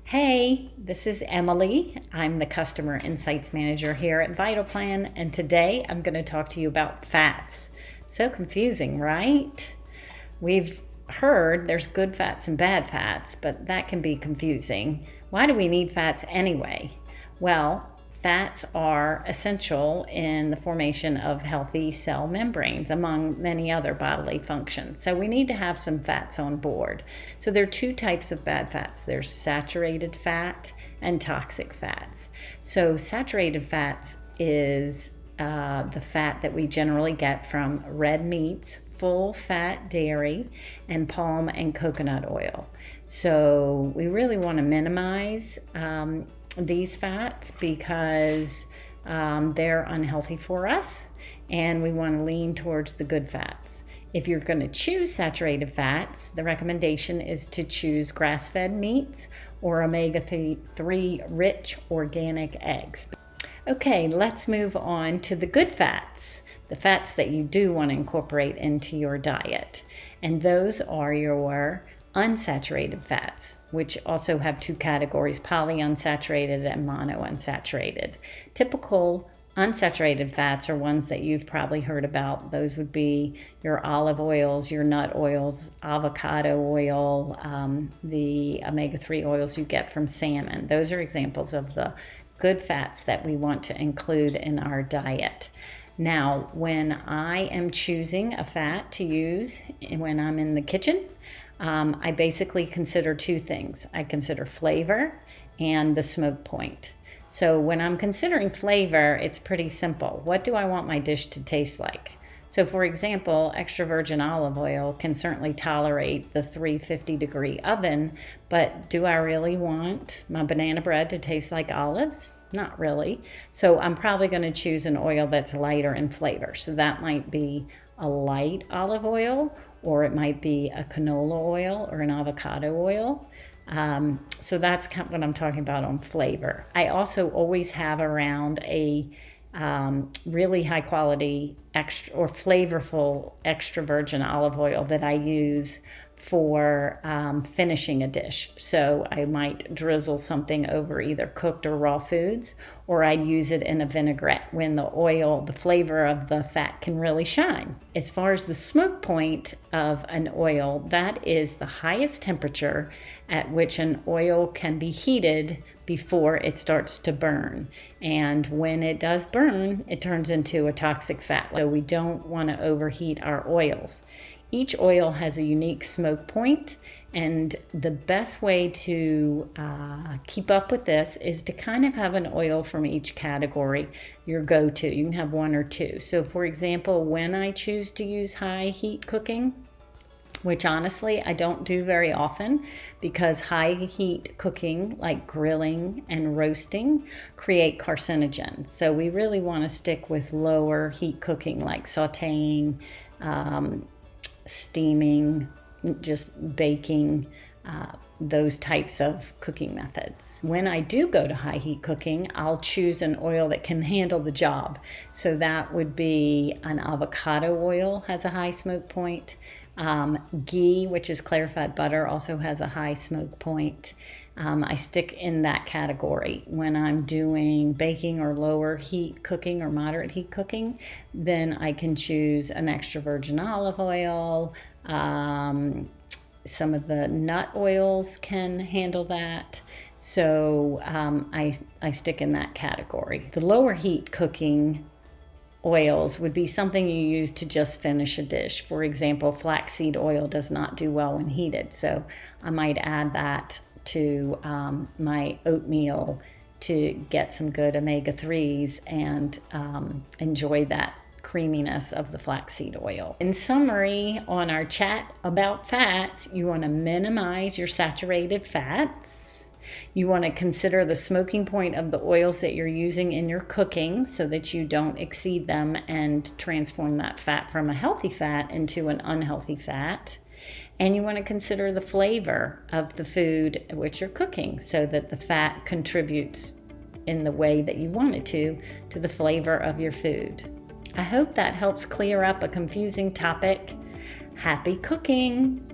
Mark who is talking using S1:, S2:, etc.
S1: Hey, this is Emily. I'm the Customer Insights Manager here at VitalPlan, and today I'm going to talk to you about fats. So confusing, right? We've heard there's good fats and bad fats, but that can be confusing. Why do we need fats anyway? Well, fats are essential in the formation of healthy cell membranes, among many other bodily functions. So we need to have some fats on board. So there are two types of bad fats. There's saturated fat and toxic fats. So saturated fats is the fat that we generally get from red meats, full fat dairy, and palm and coconut oil. So we really want to minimize these fats because they're unhealthy for us, and we want to lean towards the good fats. If you're going to choose saturated fats, the recommendation is to choose grass-fed meats or omega-3 rich organic eggs. Okay, let's move on to the good fats, the fats that you do want to incorporate into your diet. And those are your unsaturated fats, which also have two categories, polyunsaturated and monounsaturated. Typical unsaturated fats are ones that you've probably heard about. Those would be your olive oils, your nut oils, avocado oil, the omega-3 oils you get from salmon. Those are examples of the good fats that we want to include in our diet. Now, when I am choosing a fat to use when I'm in the kitchen, I basically consider two things. I consider flavor and the smoke point. So when I'm considering flavor, it's pretty simple. What do I want my dish to taste like? So for example, extra virgin olive oil can certainly tolerate the 350-degree oven, but do I really want my banana bread to taste like olives? Not really. So I'm probably going to choose an oil that's lighter in flavor. So that might be a light olive oil, or it might be a canola oil or an avocado oil. So that's kind of what I'm talking about on flavor. I also always have around a really high quality extra or flavorful extra virgin olive oil that I use for finishing a dish. So I might drizzle something over either cooked or raw foods, or I'd use it in a vinaigrette when the flavor of the fat can really shine. As far as the smoke point of an oil, that is the highest temperature at which an oil can be heated before it starts to burn. And when it does burn, it turns into a toxic fat. So we don't want to overheat our oils. Each oil has a unique smoke point, and the best way to keep up with this is to kind of have an oil from each category, your go-to. You can have one or two. So for example, when I choose to use high heat cooking, which honestly I don't do very often because high heat cooking like grilling and roasting create carcinogens. So we really want to stick with lower heat cooking like sauteing, steaming, just baking, those types of cooking methods. When I do go to high heat cooking, I'll choose an oil that can handle the job. So that would be an avocado oil, has a high smoke point. Ghee, which is clarified butter, also has a high smoke point. I stick in that category. When I'm doing baking or lower heat cooking or moderate heat cooking, then I can choose an extra virgin olive oil. Some of the nut oils can handle that. So I stick in that category. The lower heat cooking oils would be something you use to just finish a dish. For example, flaxseed oil does not do well when heated, so I might add that to my oatmeal to get some good omega-3s and enjoy that creaminess of the flaxseed oil. In summary, on our chat about fats, you want to minimize your saturated fats. You want to consider the smoking point of the oils that you're using in your cooking so that you don't exceed them and transform that fat from a healthy fat into an unhealthy fat. And you want to consider the flavor of the food which you're cooking so that the fat contributes in the way that you want it to the flavor of your food. I hope that helps clear up a confusing topic. Happy cooking!